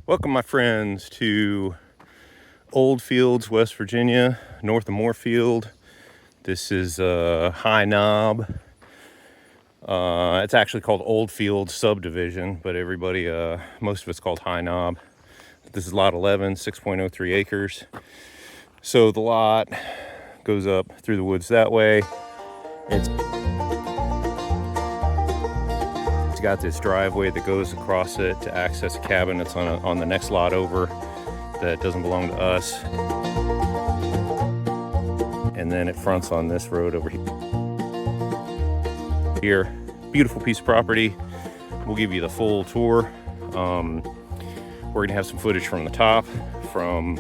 Welcome, my friends, to Old Fields, West Virginia, north of Moorfield. This is High Knob. It's actually called Old Fields Subdivision, but everybody, most of it's called High Knob. This is lot 11, 6.03 acres. So the lot goes up through the woods that way. It's got this driveway that goes across it to access a cabin that's on the next lot over that doesn't belong to us. And then it fronts on this road over here. Beautiful piece of property. We'll give you the full tour. We're gonna have some footage from the top, from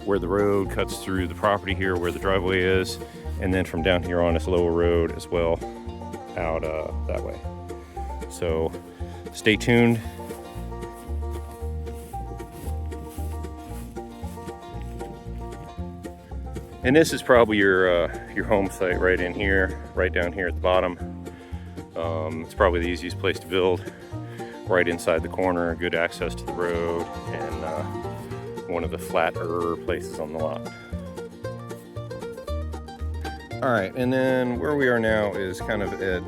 where the road cuts through the property here, where the driveway is, and then from down here on this lower road as well, out that way. So stay tuned. And this is probably your home site right in here, right down here at the bottom. It's probably the easiest place to build, right inside the corner, good access to the road, and one of the flatter places on the lot. All right, and then where we are now is kind of at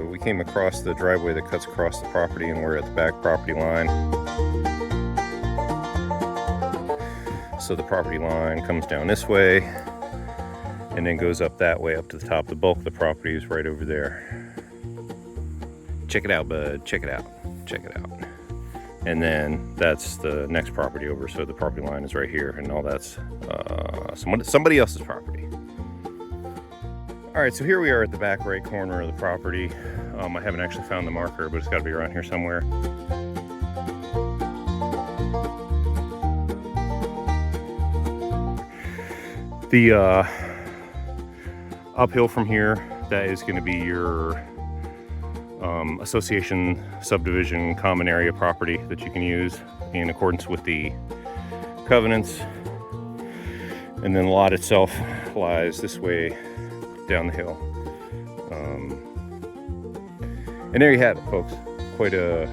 we came across the driveway that cuts across the property, and we're at the back property line. So the property line comes down this way and then goes up that way up to the top. The bulk of the property is right over there. Check it out, bud, check it out, check it out. And then that's the next property over, so the property line is right here, and all that's somebody else's property. All right, so here we are at the back right corner of the property. I haven't actually found the marker, but it's got to be around here somewhere. The uphill from here, that is going to be your association subdivision common area property that you can use in accordance with the covenants. And then the lot itself lies this way down the hill. And there you have it, folks. Quite a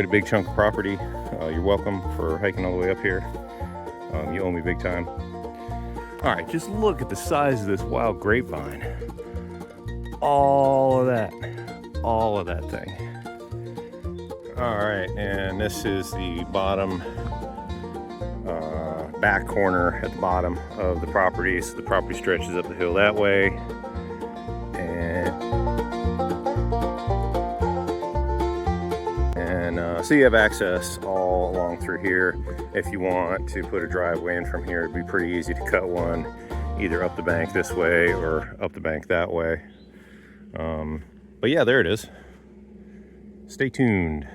big chunk of property. You're welcome for hiking all the way up here. You owe me big time. All right, just look at the size of this wild grapevine. All of that thing. All right, and this is the bottom back corner at the bottom of the property. So the property stretches up the hill that way, and so you have access all along through here. If you want to put a driveway in from here, it'd be pretty easy to cut one either up the bank this way or up the bank that way. But yeah, there it is. Stay tuned.